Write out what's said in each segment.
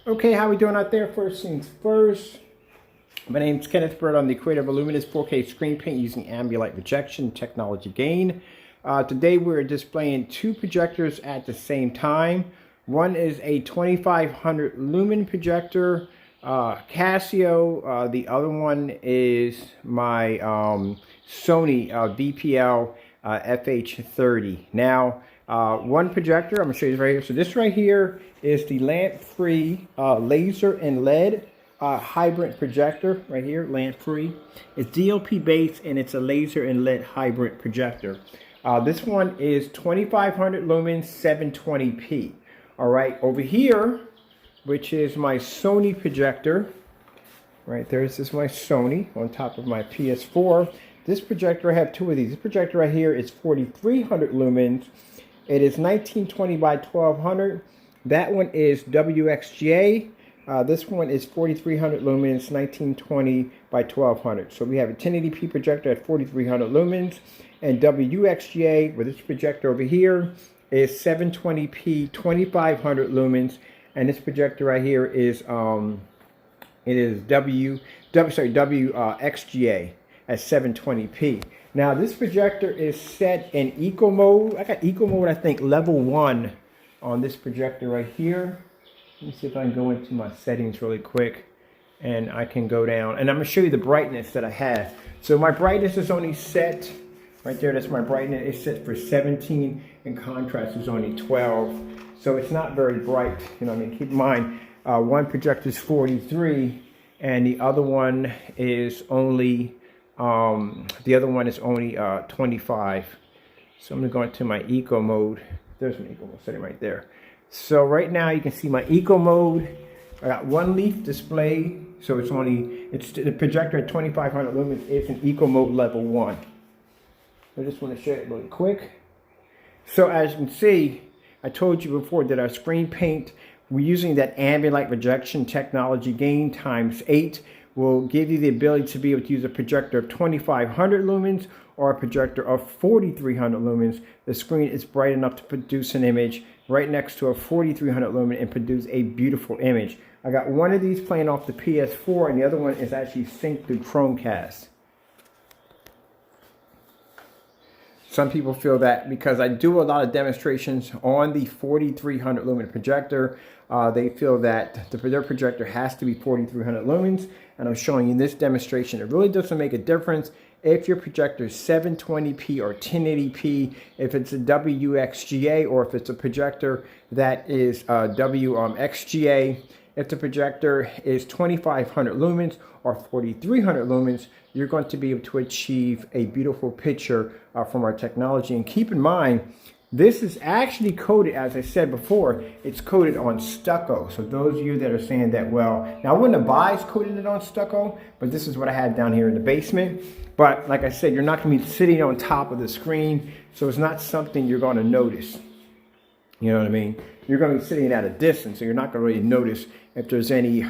Okay, how we doing out there? First things first, my name's Kenneth Bird. I'm the creator of a luminous 4K screen paint using ambient light rejection technology gain. Today we're displaying two projectors at the same time. One is a 2500 lumen projector, Casio. The other one is my Sony VPL FH30. Now, one projector, I'm going to show you right here. So this right here is the lamp-free laser and LED hybrid projector right here, lamp-free. It's DLP based and it's a laser and LED hybrid projector. This one is 2500 lumens, 720p. All right, over here, which is my Sony projector. Right there, this is my Sony on top of my PS4. This projector, I have two of these. This projector right here is 4300 lumens. It is 1920 by 1200. That one is WXGA. This one is 4300 lumens, 1920 by 1200. So we have a 1080p projector at 4300 lumens, and WXGA, with this projector over here, is 720p, 2500 lumens, and this projector right here is WXGA at 720p. Now this projector is set in eco mode. I got eco mode, I think, level 1 on this projector right here. Let me see if I can go into my settings really quick and I can go down and I'm going to show you the brightness that I have. So my brightness is only set right there. That's my brightness. It's set for 17 and contrast is only 12. So it's not very bright. You know what I mean? Keep in mind, one projector is 43 and the other one is only 25. So I'm going to go into my eco mode. There's my eco mode setting right there. So right now you can see my eco mode. I got one leaf display, so it's the projector at 2500 lumens is in eco mode level 1. I just want to show it really quick. So as you can see, I told you before that our screen paint, we're using that ambient light rejection technology gain times 8 will give you the ability to be able to use a projector of 2500 lumens or a projector of 4300 lumens. The screen is bright enough to produce an image right next to a 4300 lumen and produce a beautiful image. I got one of these playing off the PS4 and the other one is actually synced through Chromecast. Some people feel that because I do a lot of demonstrations on the 4300 lumen projector, they feel that their projector has to be 4300 lumens. And I'm showing you this demonstration. It really doesn't make a difference if your projector is 720p or 1080p, if it's a WXGA or if it's a projector that is WXGA. If the projector is 2500 lumens or 4300 lumens, you're going to be able to achieve a beautiful picture from our technology. And keep in mind, this is actually coated, as I said before, it's coated on stucco. So those of you that are saying that, well, now I wouldn't advise coating it on stucco, but this is what I had down here in the basement. But like I said, you're not going to be sitting on top of the screen, so it's not something you're going to notice. You know what I mean? You're going to be sitting at a distance, so you're not going to really notice if there's any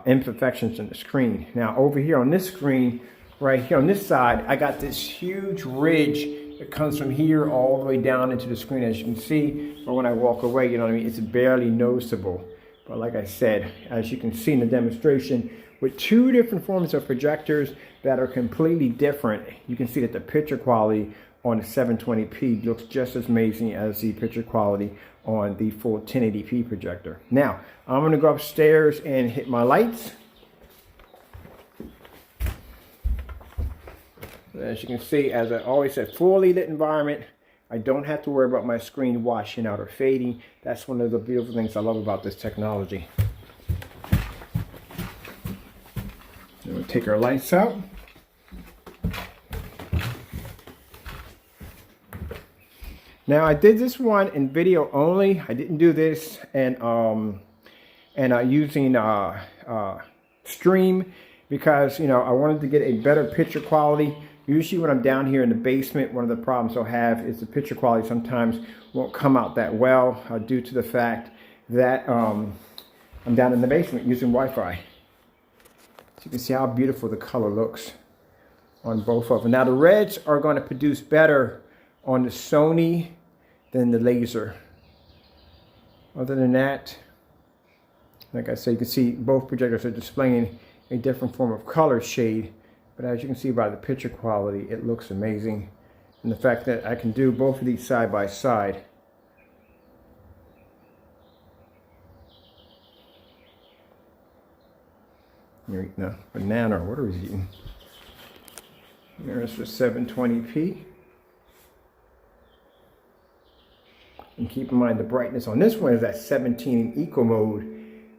imperfections in the screen. Now over here on this screen, right here on this side, I got this huge ridge that comes from here all the way down into the screen, as you can see. But when I walk away, you know what I mean, it's barely noticeable. But like I said, as you can see in the demonstration, with two different forms of projectors that are completely different, you can see that the picture quality on the 720p looks just as amazing as the picture quality on the full 1080p projector. Now, I'm going to go upstairs and hit my lights. As you can see, as I always said, fully lit environment. I don't have to worry about my screen washing out or fading. That's one of the beautiful things I love about this technology. We'll take our lights out. Now I did this one in video only. I didn't do this using Stream because, you know, I wanted to get a better picture quality. Usually when I'm down here in the basement, one of the problems I'll have is the picture quality sometimes won't come out that well due to the fact that I'm down in the basement using Wi-Fi. So you can see how beautiful the color looks on both of them. Now the reds are going to produce better on the Sony than the laser. Other than that, Like I said, you can see both projectors are displaying a different form of color shade, but as you can see by the picture quality, it looks amazing. And the fact that I can do both of these side by side. You're eating a banana, or what are we eating? There's for 720p. And keep in mind the brightness on this one is at 17 in eco mode.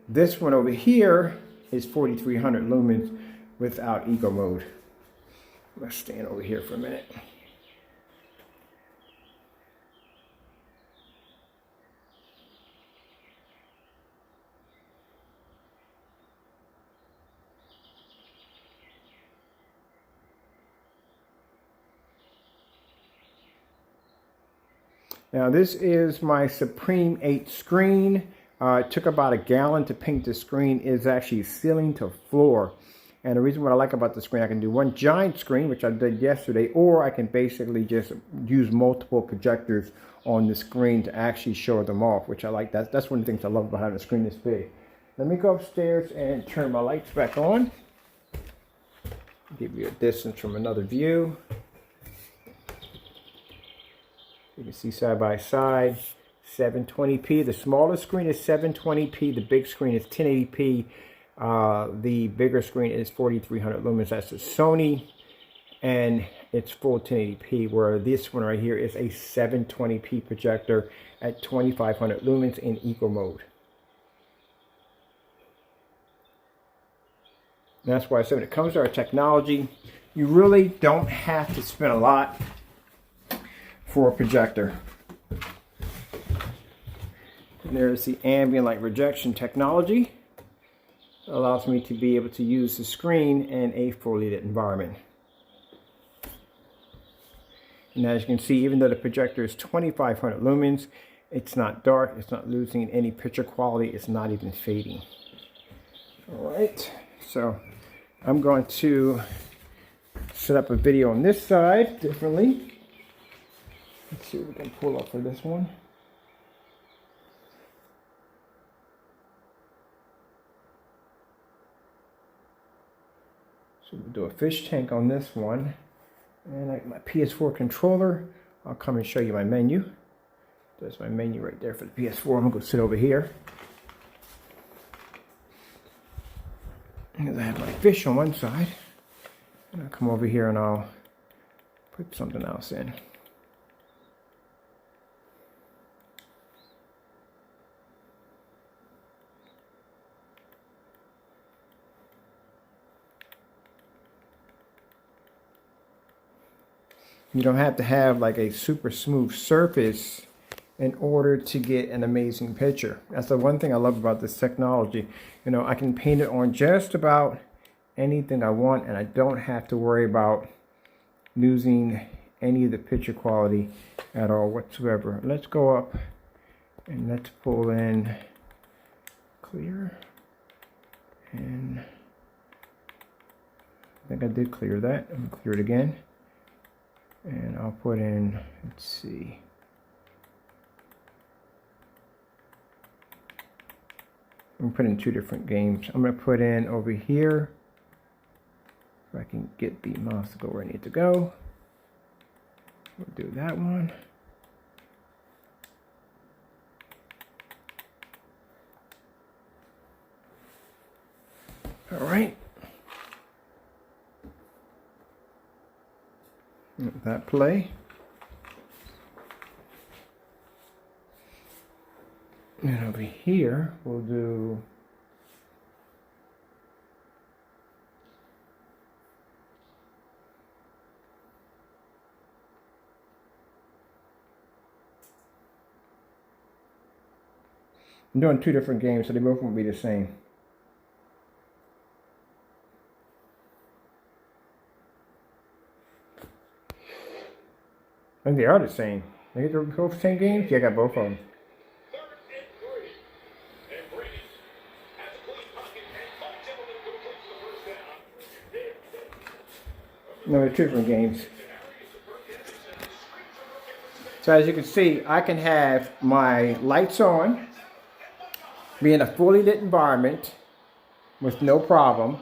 This one over here is 4300 lumens without eco mode. Let's stand over here for a minute. Now this is my Supreme 8 screen. It took about a gallon to paint the screen. It's actually ceiling to floor. And the reason what I like about the screen, I can do one giant screen, which I did yesterday, or I can basically just use multiple projectors on the screen to actually show them off, which I like. That's one of the things I love about having a screen this big. Let me go upstairs and turn my lights back on. Give you a distance from another view. You can see side by side, 720p. The smallest screen is 720p. The big screen is 1080p. The bigger screen is 4300 lumens. That's a Sony, and it's full 1080p. Where this one right here is a 720p projector at 2500 lumens in eco mode. And that's why I said when it comes to our technology, you really don't have to spend a lot for a projector. And there's the ambient light rejection technology. It allows me to be able to use the screen in a fully lit environment. And as you can see, even though the projector is 2500 lumens, it's not dark, it's not losing any picture quality, it's not even fading. All right, so I'm going to set up a video on this side differently. Let's see what we can pull up for this one. So we'll do a fish tank on this one. And like my PS4 controller, I'll come and show you my menu. There's my menu right there for the PS4. I'm gonna go sit over here. And I have my fish on one side. And I'll come over here and I'll put something else in. You don't have to have like a super smooth surface in order to get an amazing picture. That's the one thing I love about this technology. You know, I can paint it on just about anything I want, and I don't have to worry about losing any of the picture quality at all whatsoever. Let's go up and let's pull in clear. And I think I did clear that. I'm gonna clear it again. And I'll put in, let's see. I'm putting two different games. I'm going to put in over here, if I can get the mouse to go where I need to go. We'll do that one. All right. Let that play. And over here, we'll do I'm doing two different games, so they both won't be the same. I think they are the same. They get both the same games? Yeah, I got both of them. No, they're two different games. So as you can see, I can have my lights on, be in a fully lit environment with no problem.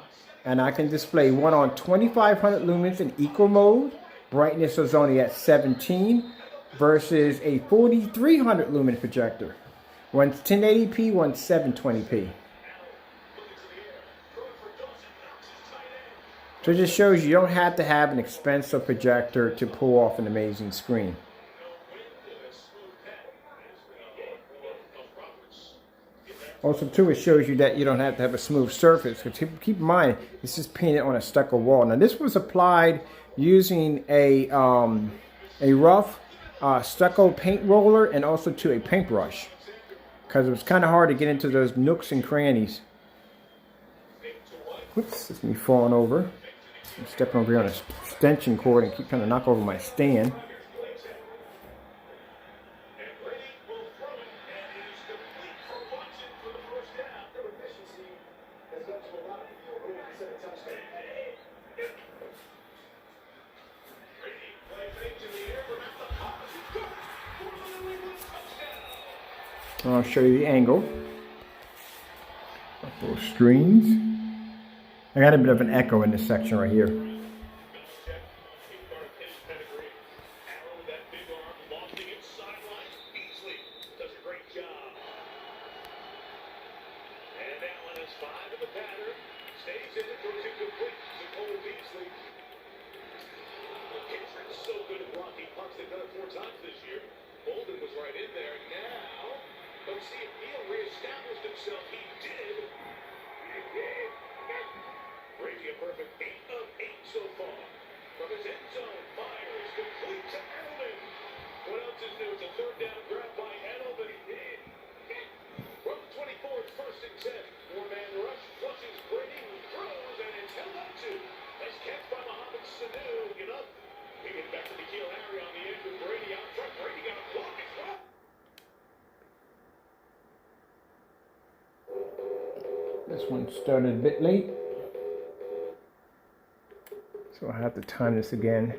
And I can display one on 2500 lumens in equal mode. Brightness is only at 17 versus a 4300 lumen projector. One's 1080p, one's 720p. So it just shows you don't have to have an expensive projector to pull off an amazing screen. Also, too, it shows you that you don't have to have a smooth surface. Because keep in mind, this is painted on a stucco wall. Now, this was applied using a rough stucco paint roller and also to a paintbrush. Because it was kind of hard to get into those nooks and crannies. Whoops, it's me falling over. I'm stepping over here on a extension cord and keep trying to knock over my stand. I'll show you the angle of those screens. I got a bit of an echo in this section right here. This one started a bit late, so I have to time this again.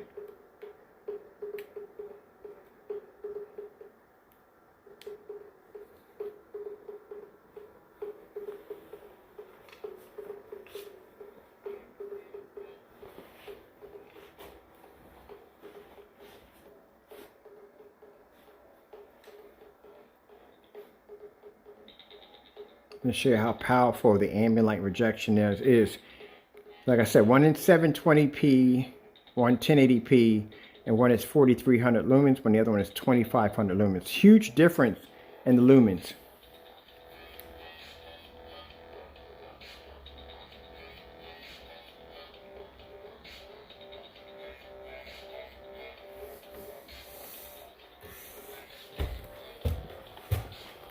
To show you how powerful the ambient light rejection is. Like I said, one in 720p, one 1080p, and one is 4300 lumens, when the other one is 2500 lumens. Huge difference in the lumens.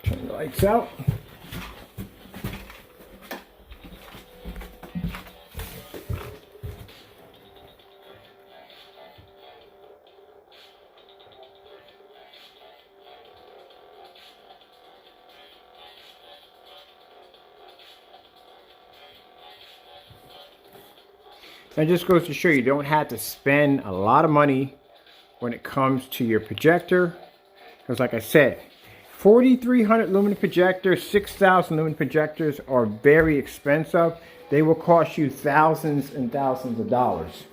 Turn the lights out. That just goes to show you don't have to spend a lot of money when it comes to your projector. Because like I said, 4300 lumen projectors, 6000 lumen projectors are very expensive. They will cost you thousands and thousands of dollars.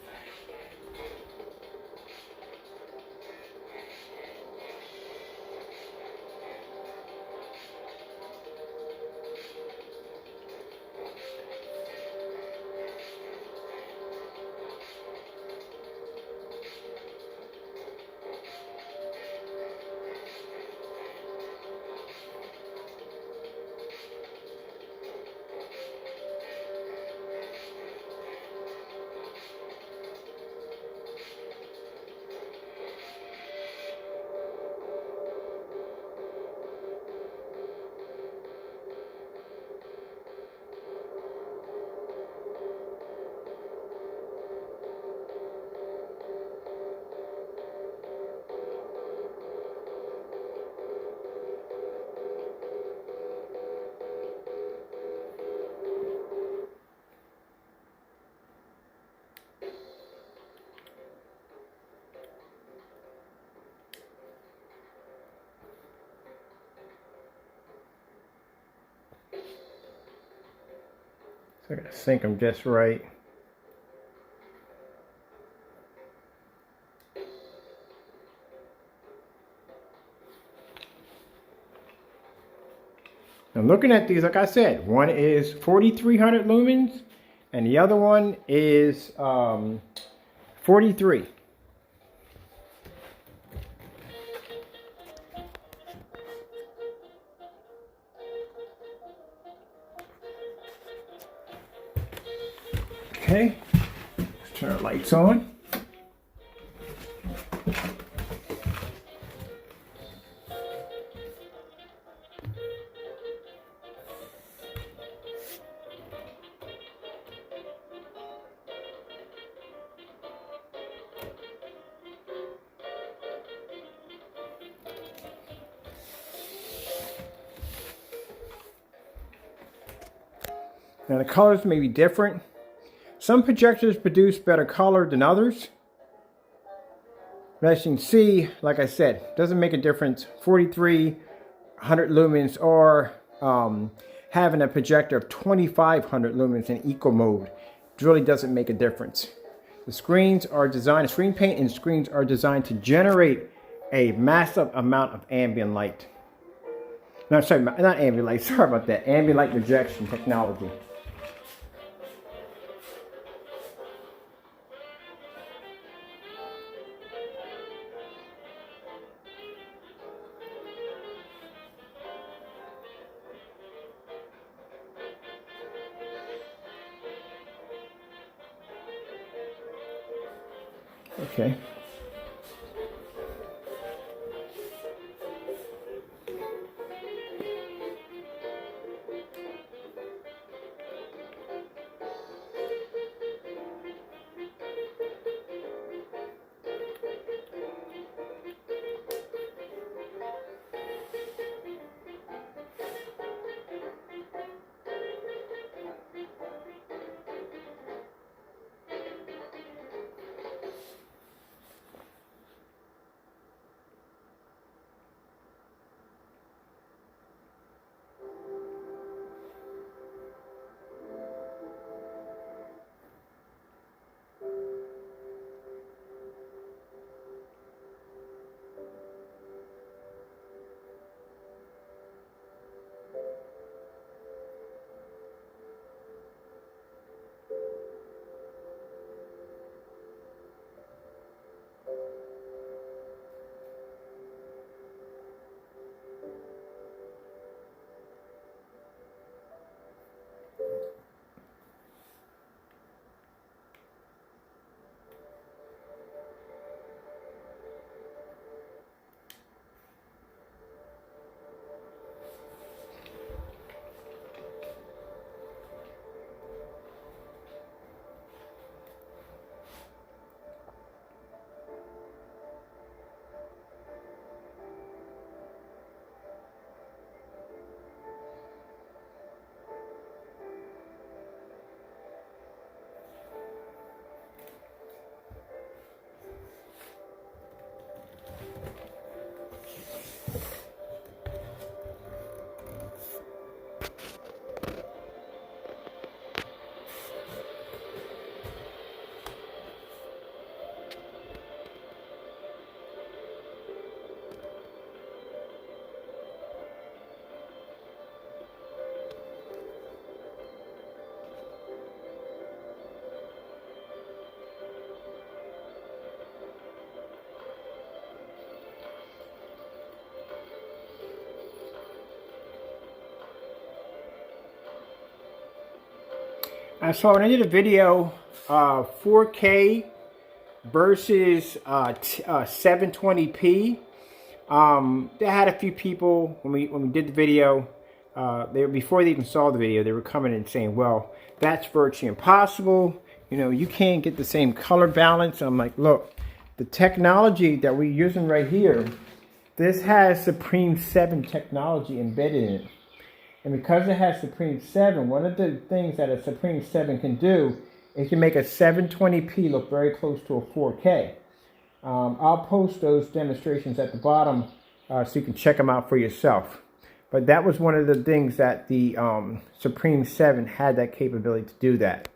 So I gotta sync them just right. I'm looking at these, like I said, one is 4,300 lumens and the other one is 43. Okay, let's turn our lights on. Now the colors may be different. Some projectors produce better color than others. But as you can see, like I said, it doesn't make a difference. 4,300 lumens or having a projector of 2,500 lumens in eco mode. It really doesn't make a difference. The screens are designed, screen paint and screens are designed to generate a massive amount of ambient light. No, sorry, not ambient light, sorry about that. Ambient light rejection technology. Okay. So when I did a video, 4K versus 720p, they had a few people when we did the video. Before they even saw the video, they were coming and saying, "Well, that's virtually impossible. You know, you can't get the same color balance." I'm like, look, the technology that we're using right here, this has Supreme 7 technology embedded in it. And because it has Supreme 7, one of the things that a Supreme 7 can do, it can make a 720p look very close to a 4K. I'll post those demonstrations at the bottom so you can check them out for yourself. But that was one of the things that the Supreme 7 had that capability to do that.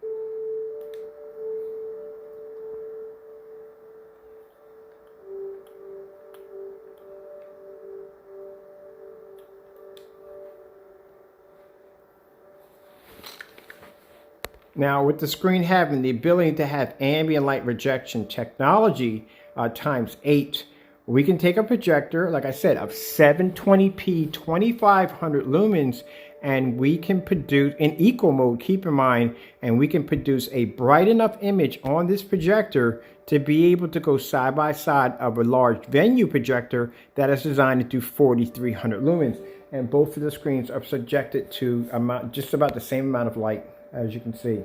Now, with the screen having the ability to have ambient light rejection technology times 8, we can take a projector, like I said, of 720p, 2500 lumens, and we can produce, in equal mode, keep in mind, and we can produce a bright enough image on this projector to be able to go side by side of a large venue projector that is designed to do 4300 lumens. And both of the screens are subjected to just about the same amount of light, as you can see.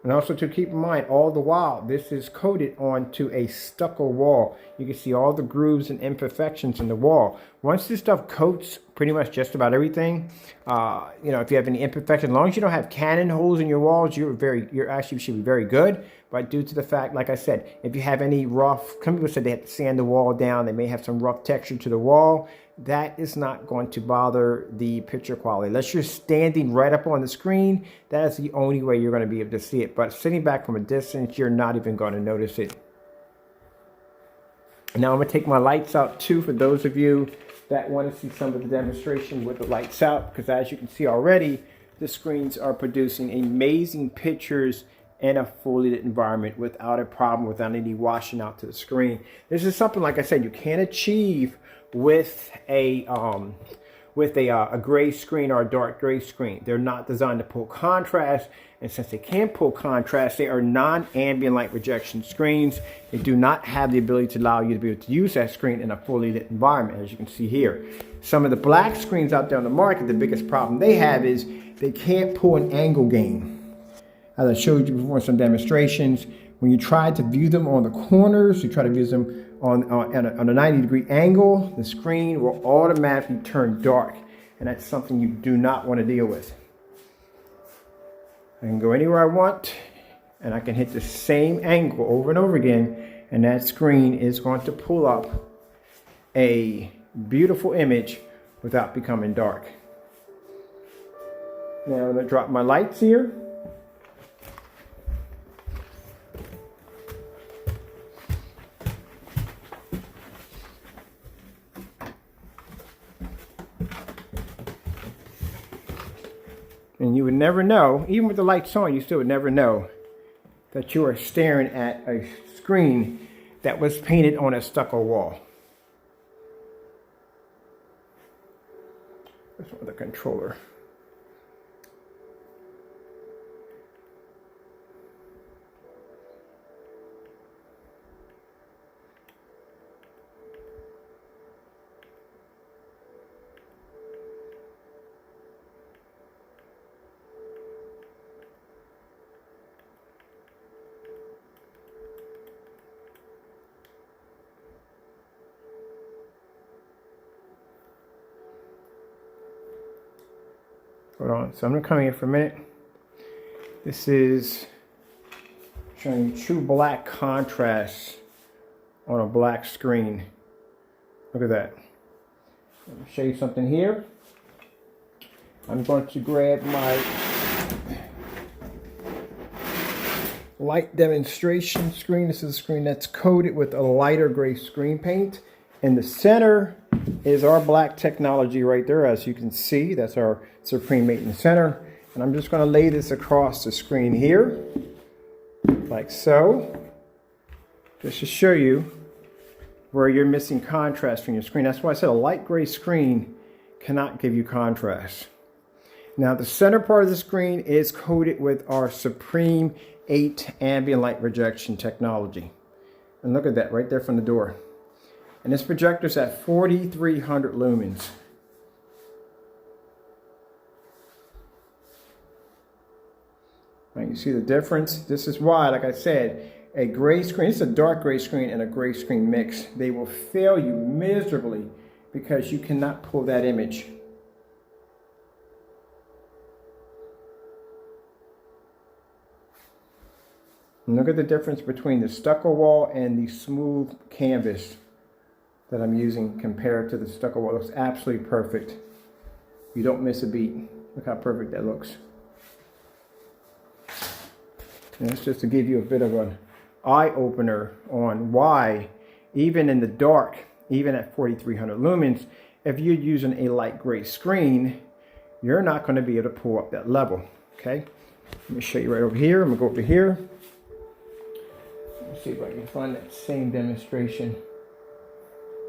And also to keep in mind, all the while, this is coated onto a stucco wall. You can see all the grooves and imperfections in the wall. Once this stuff coats pretty much just about everything, you know, if you have any imperfection, as long as you don't have cannon holes in your walls, you're actually should be very good. But due to the fact, like I said, if you have any rough, some people said they have to sand the wall down, they may have some rough texture to the wall, that is not going to bother the picture quality. Unless you're standing right up on the screen, that is the only way you're going to be able to see it. But sitting back from a distance, you're not even going to notice it. Now I'm going to take my lights out too, for those of you that want to see some of the demonstration with the lights out, because as you can see already, the screens are producing amazing pictures in a fully lit environment without a problem, without any washing out to the screen. This is something, like I said, you can't achieve with a gray screen or a dark gray screen. They're not designed to pull contrast, and since they can't pull contrast, they are non-ambient light rejection screens. They do not have the ability to allow you to be able to use that screen in a fully lit environment, as you can see here. Some of the black screens out there on the market, the biggest problem they have is they can't pull an angle gain. As I showed you before in some demonstrations, when you try to view them on the corners, you try to view them on a 90-degree angle, the screen will automatically turn dark. And that's something you do not want to deal with. I can go anywhere I want, and I can hit the same angle over and over again, and that screen is going to pull up a beautiful image without becoming dark. Now I'm going to drop my lights here. And you would never know, even with the lights on, you still would never know that you are staring at a screen that was painted on a stucco wall. This one, the controller. Hold on, so I'm gonna come here for a minute. This is showing you true black contrast on a black screen. Look at that. Let me show you something here. I'm going to grab my light demonstration screen. This is a screen that's coated with a lighter gray screen paint. In the center is our black technology right there. As you can see, that's our Supreme 8 in the center. And I'm just going to lay this across the screen here, like so, just to show you where you're missing contrast from your screen. That's why I said a light gray screen cannot give you contrast. Now the center part of the screen is coated with our Supreme 8 ambient light rejection technology. And look at that right there from the door. And this projector's at 4300 lumens. Right, you see the difference? This is why, like I said, a gray screen, it's a dark gray screen and a gray screen mix. They will fail you miserably because you cannot pull that image. And look at the difference between the stucco wall and the smooth canvas that I'm using compared to the stucco wall. It looks absolutely perfect. You don't miss a beat. Look how perfect that looks. And that's just to give you a bit of an eye opener on why, even in the dark, even at 4300 lumens, if you're using a light gray screen, you're not going to be able to pull up that level. Okay, let me show you right over here. I'm going to go over here. Let's see if I can find that same demonstration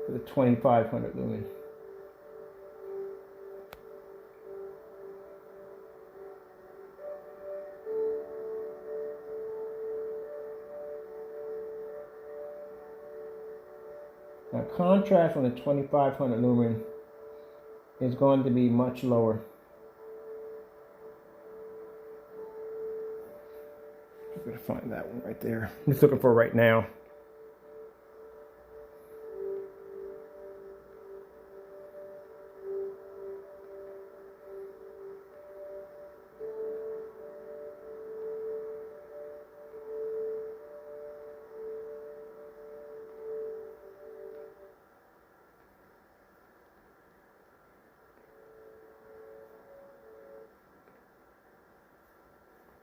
for the 2500 lumen. Now, contrast on the 2500 lumen is going to be much lower. I'm going to find that one right there. I'm just looking for it right now.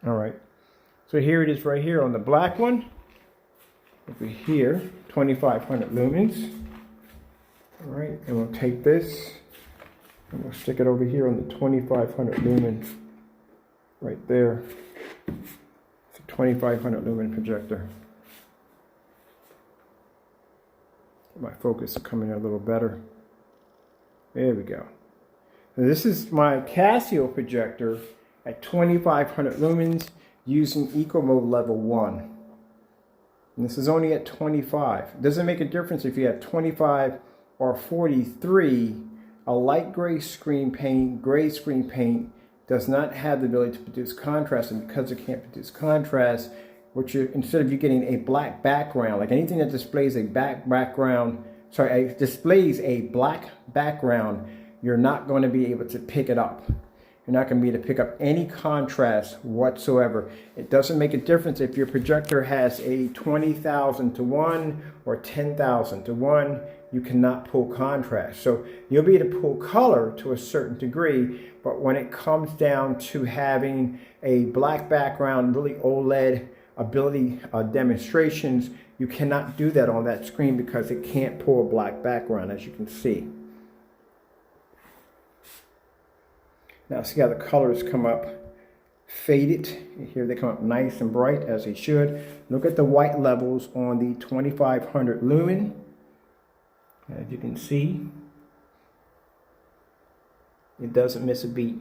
All right, so here it is right here on the black one. Over here, 2500 lumens. All right, and we'll take this and we'll stick it over here on the 2500 lumens right there. It's a 2500 lumen projector. My focus is coming in a little better. There we go. Now, this is my Casio projector at 2500 lumens using Eco Mode level 1. And this is only at 25. It doesn't make a difference if you have 25 or 43. A light gray screen paint does not have the ability to produce contrast, and because it can't produce contrast, instead of you getting a black background, like anything that displays a displays a black background, you're not going to be able to pick it up. You're not going to be able to pick up any contrast whatsoever. It doesn't make a difference if your projector has a 20,000 to 1 or 10,000 to 1. You cannot pull contrast. So you'll be able to pull color to a certain degree, but when it comes down to having a black background, really OLED ability demonstrations, you cannot do that on that screen because it can't pull a black background, as you can see. Now see how the colors come up faded. Here they come up nice and bright as they should. Look at the white levels on the 2500 lumen. As you can see, it doesn't miss a beat.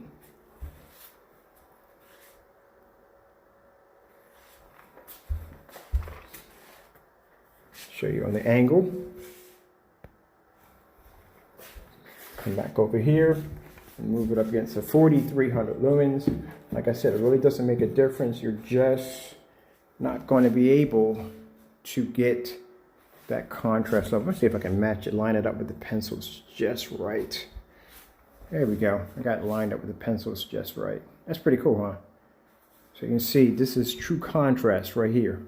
Show you on the angle. Come back over here and move it up against the 4300 lumens. Like I said, it really doesn't make a difference. You're just not going to be able to get that contrast level. Let's see if I can match it, line it up with the pencils just right. There we go. I got it lined up with the pencils just right. That's pretty cool, huh? So you can see this is true contrast right here.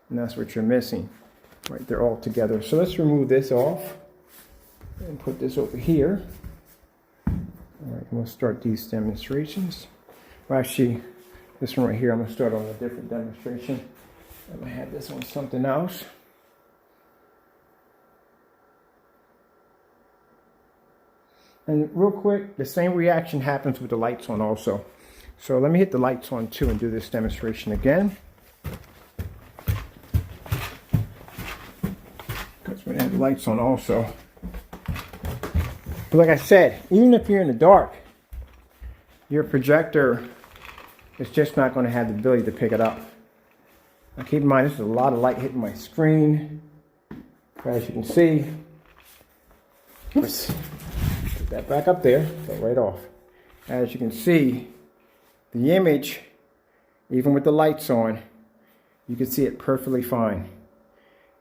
And that's what you're missing right there all together. So let's remove this off and put this over here. All right, we'll start these demonstrations. Well, actually, this one right here, I'm going to start on a different demonstration. I'm going to have this on something else. And real quick, the same reaction happens with the lights on also. So let me hit the lights on too and do this demonstration again. Because we're going to have the lights on also. But like I said, even if you're in the dark, your projector is just not going to have the ability to pick it up. Now keep in mind, this is a lot of light hitting my screen. As you can see, oops, put that back up there, fell right off. As you can see, the image, even with the lights on, you can see it perfectly fine.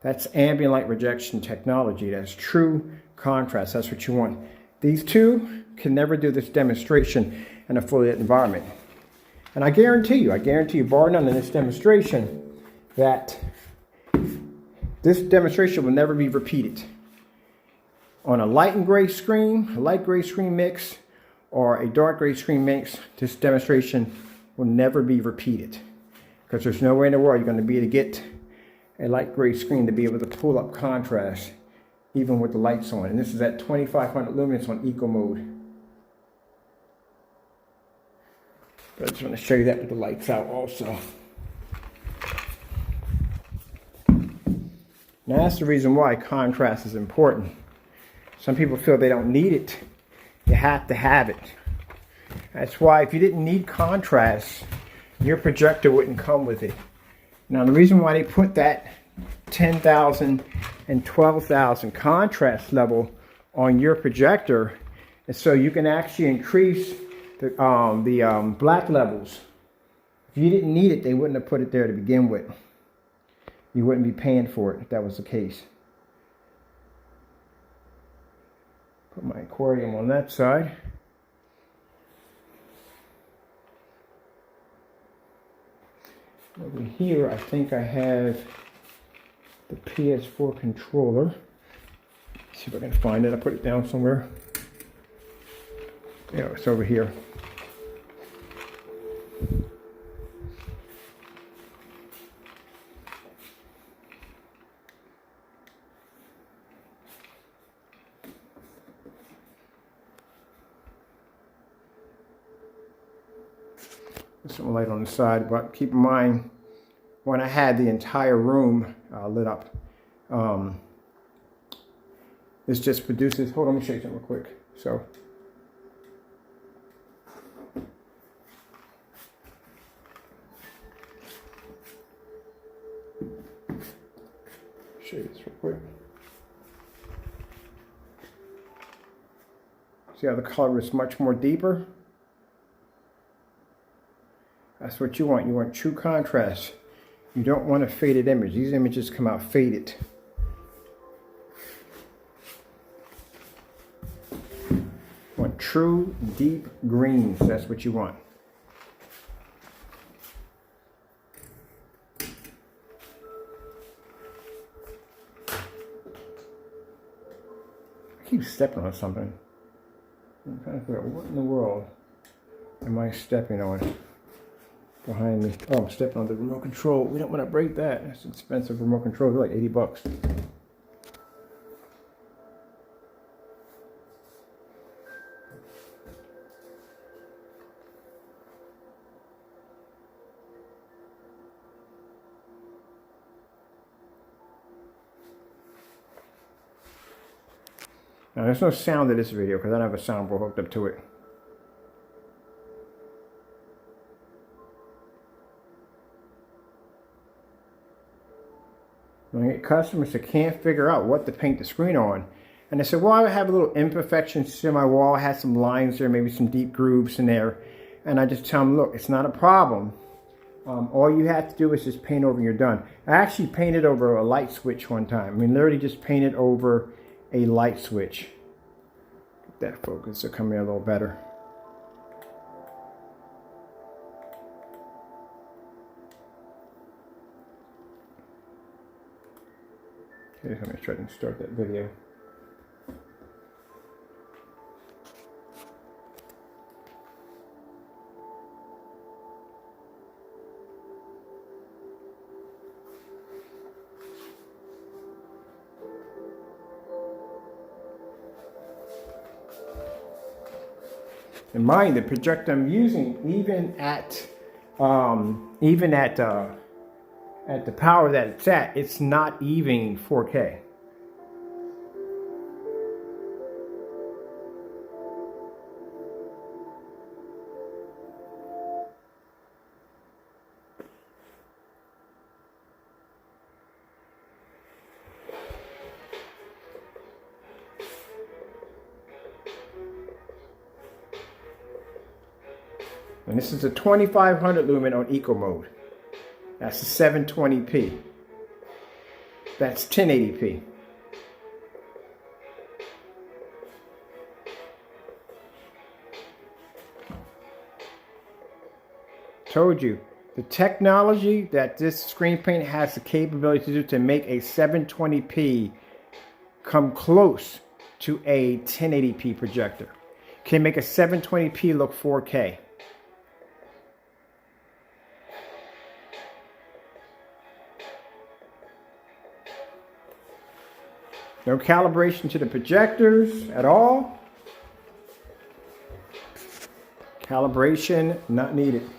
That's ambient light rejection technology. That's true contrast. That's what you want. These two can never do this demonstration in a fully lit environment. And I guarantee you, bar none in this demonstration, that this demonstration will never be repeated. On a light and gray screen, a light gray screen mix, or a dark gray screen mix, this demonstration will never be repeated. Because there's no way in the world you're going to be able to get a light gray screen to be able to pull up contrast, even with the lights on. And this is at 2500 lumens on eco mode. But I just want to show you that with the lights out also. Now that's the reason why contrast is important. Some people feel they don't need it. You have to have it. That's why if you didn't need contrast, your projector wouldn't come with it. Now the reason why they put that 10,000 and 12,000 contrast level on your projector is so you can actually increase the black levels. If you didn't need it, they wouldn't have put it there to begin with. You wouldn't be paying for it if that was the case. Put my aquarium on that side. Over here, I think I have the PS4 controller. Let's see if I can find it. I put it down somewhere. Yeah, it's over here. There's some light on the side, but keep in mind, when I had the entire room lit up, this just produces, hold on, let me show you something real quick. So, show you this real quick. See how the color is much more deeper? That's what you want. You want true contrast. You don't want a faded image. These images come out faded. You want true deep greens. That's what you want. I keep stepping on something. I'm trying to figure out what in the world am I stepping on behind me. Oh, I'm stepping on the remote control. We don't want to break that. It's expensive remote control. They're like 80 bucks. Now, there's no sound to this video because I don't have a soundboard hooked up to it. I get customers that can't figure out what to paint the screen on. And they said, well, I have a little imperfections to my wall. I had some lines there, maybe some deep grooves in there. And I just tell them, look, it's not a problem. All you have to do is just paint over and you're done. I actually painted over a light switch one time. I mean, literally just painted over a light switch. Get that focus to come in a little better. Okay, let me try to start that video. And mind, the projector I'm using, even at the power that it's at, it's not even 4K. And this is a 2500 lumen on eco mode. That's a 720p. That's 1080p. Told you. The technology that this screen paint has the capability to do to make a 720p come close to a 1080p projector. Can make a 720p look 4K. No calibration to the projectors at all. Calibration not needed.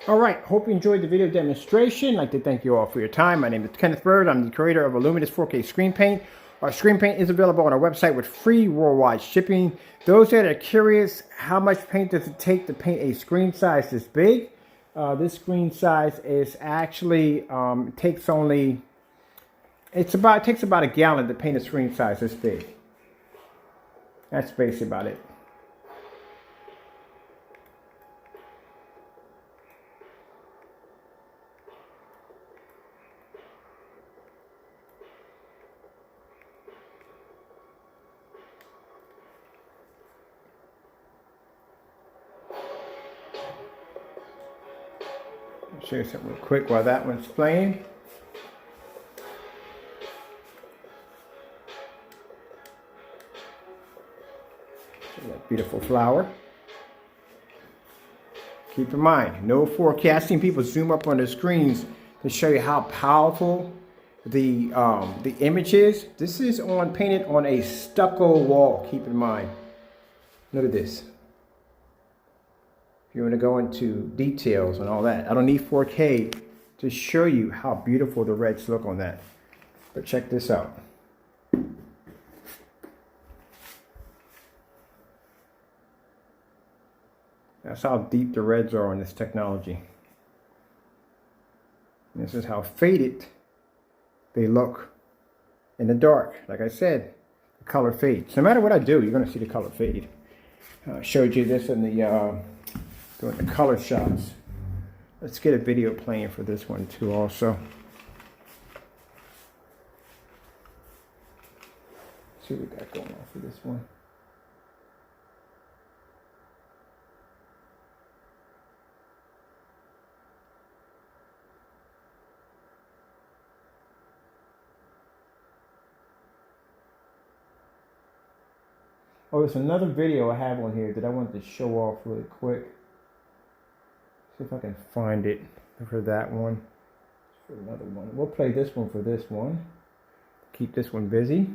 All right, hope you enjoyed the video demonstration. I'd like to thank you all for your time. My name is Kenneth Bird. I'm the creator of Luminous 4K Screen Paint. Our screen paint is available on our website with free worldwide shipping. Those that are curious, how much paint does it take to paint a screen size this big? This screen size is actually takes about a gallon to paint a screen size this big. That's basically about it. I'll show you something real quick while that one's playing. See that beautiful flower. Keep in mind, no forecasting. People zoom up on the screens to show you how powerful the image is. This is painted on a stucco wall. Keep in mind. Look at this. If you want to go into details and all that, I don't need 4K to show you how beautiful the reds look on that. But check this out. That's how deep the reds are on this technology. This is how faded they look in the dark. Like I said, the color fades. No matter what I do, you're going to see the color fade. I showed you this in the doing the color shots. Let's get a video playing for this one too also. Let's see what we got going on for this one. Oh, there's another video I have on here that I wanted to show off really quick. See if I can find it for that one. For another one. We'll play this one for this one. Keep this one busy.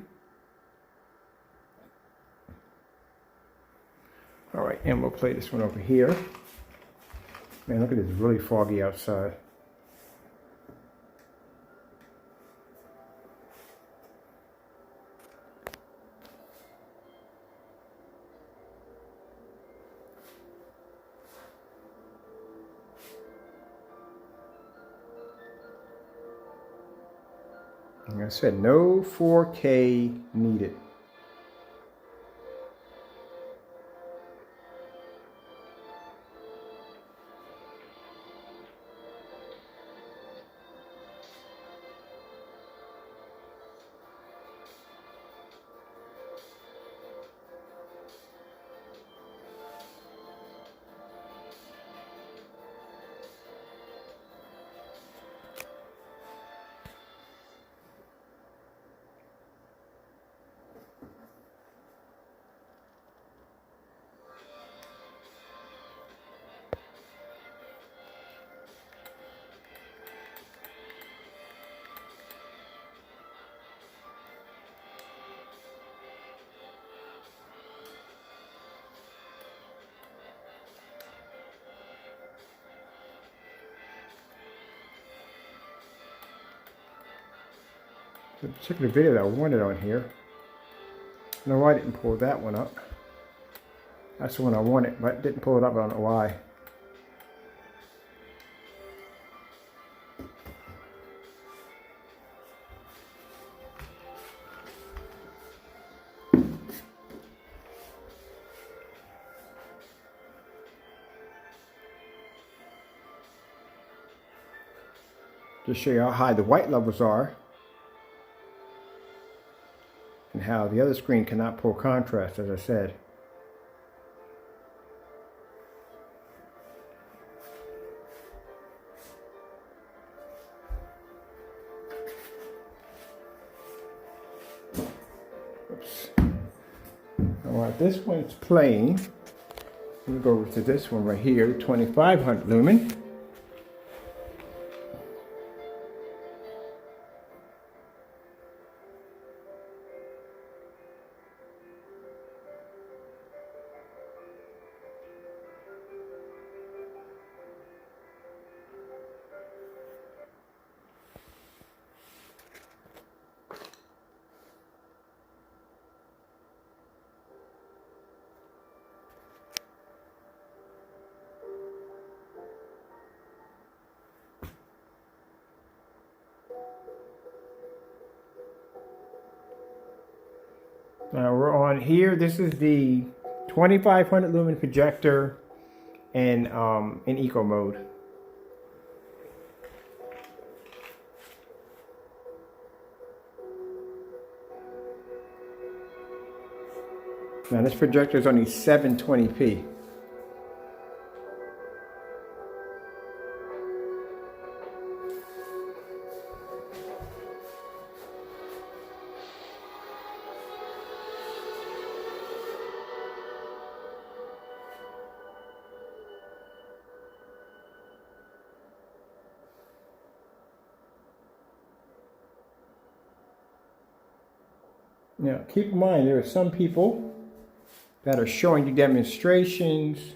All right, and we'll play this one over here. Man, look at this, really foggy outside. Like I said, no 4K needed. There's a particular video that I wanted on here. No, I didn't pull that one up. That's the one I wanted, but didn't pull it up. I don't know why. Just show you how high the white levels are and how the other screen cannot pull contrast, as I said. Oops. Alright, this one's plain. We'll go over to this one right here, 2500 lumen. Now we're on here. This is the 2500 lumen projector in eco mode. Now this projector is only 720p. Now, keep in mind, there are some people that are showing you demonstrations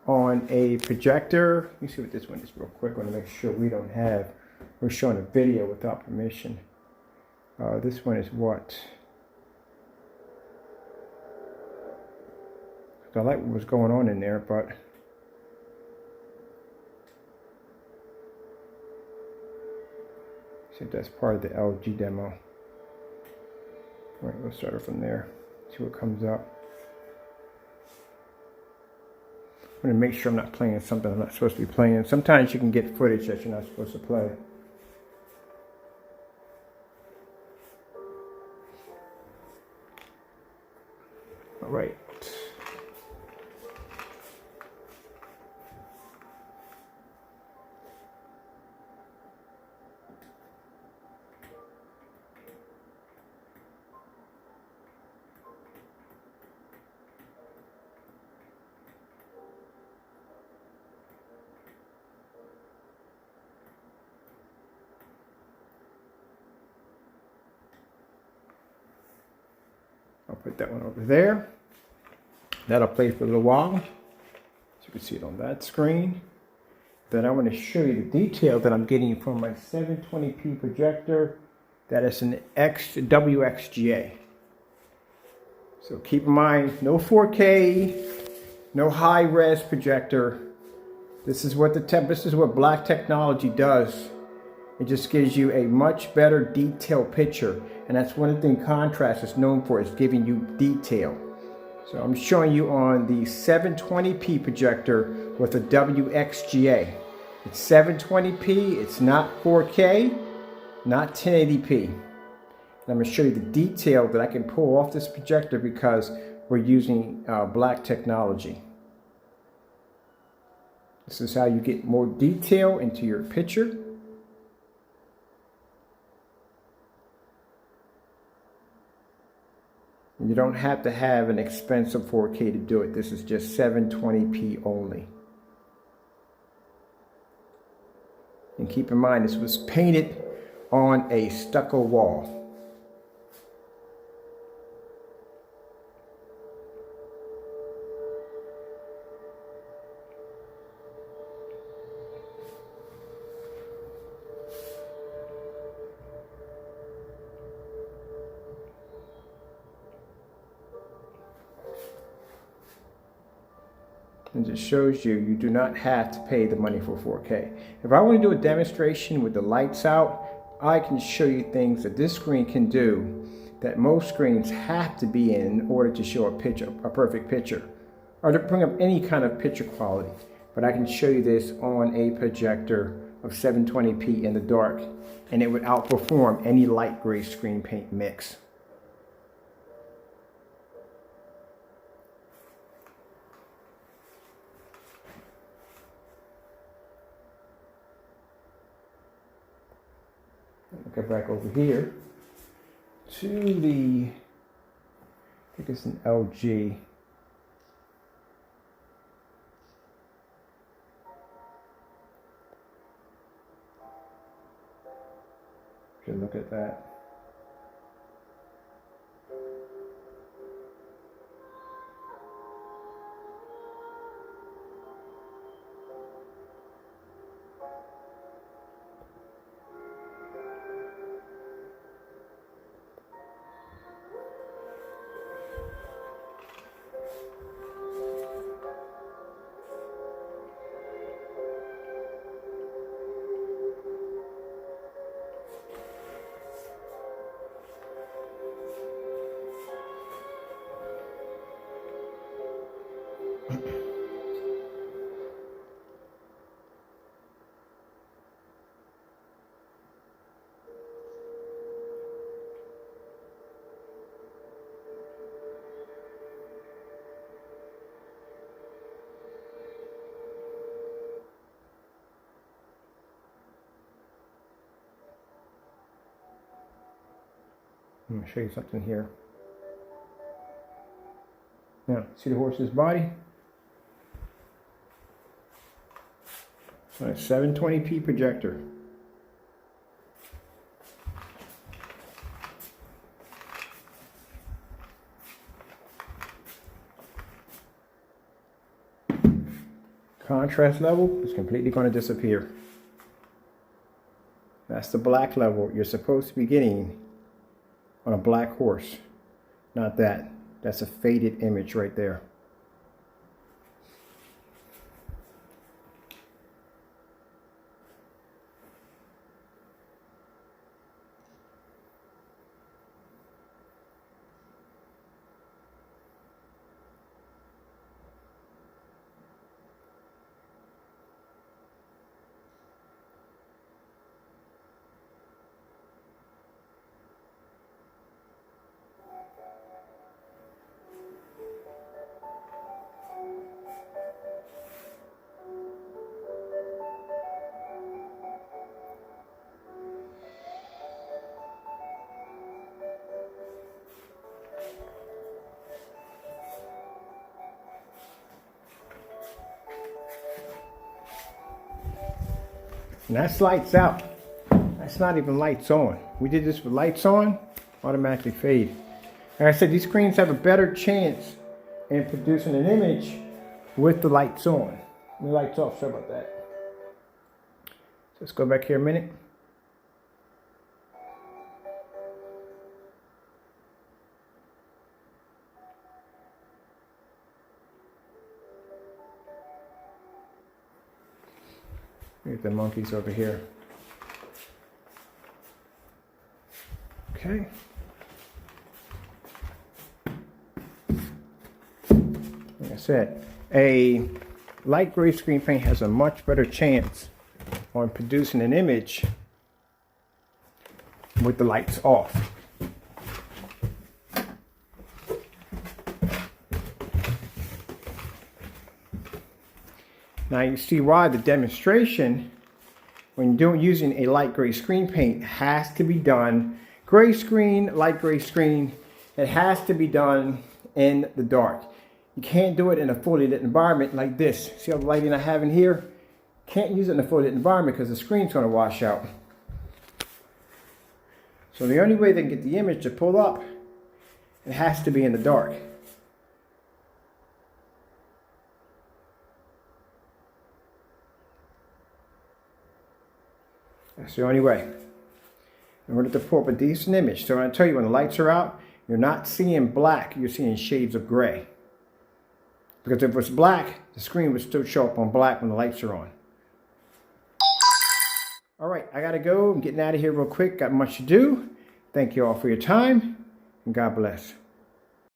on a projector. Let me see what this one is real quick. I want to make sure we're showing a video without permission. This one is what? I like what was going on in there, but see if that's part of the LG demo. All right, we'll start it from there. See what comes up. I'm going to make sure I'm not playing something I'm not supposed to be playing. Sometimes you can get footage that you're not supposed to play. All right. I'll put that one over there. That'll play for a little while. So you can see it on that screen. Then I want to show you the detail that I'm getting from my 720p projector. That is an WXGA. So keep in mind, no 4K, no high-res projector. This is what black technology does. It just gives you a much better detailed picture. And that's one thing contrast is known for, is giving you detail. So I'm showing you on the 720p projector with a WXGA. It's 720p, it's not 4K, not 1080p. And I'm going to show you the detail that I can pull off this projector because we're using black technology. This is how you get more detail into your picture. You don't have to have an expensive 4K to do it. This is just 720p only. And keep in mind, this was painted on a stucco wall. And it shows you do not have to pay the money for 4K. If I want to do a demonstration with the lights out, I can show you things that this screen can do that most screens have to be in order to show a perfect picture, or to bring up any kind of picture quality. But I can show you this on a projector of 720p in the dark, and it would outperform any light gray screen paint mix. Go back over here to the, I think it's an LG. Should look at that. I'm going to show you something here. Now, see the horse's body? So a 720p projector. Contrast level is completely going to disappear. That's the black level you're supposed to be getting on a black horse. Not that. That's a faded image right there. And that's lights out. That's not even lights on. We did this with lights on, automatically fade. Like I said, these screens have a better chance in producing an image with the lights on. The lights off, sorry about that. Let's go back here a minute. Get the monkeys over here. Okay. Like I said, a light gray screen paint has a much better chance on producing an image with the lights off. Now you see why the demonstration, when using a light gray screen paint, has to be done. Gray screen, light gray screen, it has to be done in the dark. You can't do it in a fully lit environment like this. See all the lighting I have in here? Can't use it in a fully lit environment because the screen's going to wash out. So the only way they can get the image to pull up, it has to be in the dark. That's the only way in order to pull up a decent image. So I tell you, when the lights are out, you're not seeing black, you're seeing shades of gray. Because if it was black, the screen would still show up on black when the lights are on. All right, I gotta go. I'm getting out of here real quick. Got much to do. Thank you all for your time, and God bless.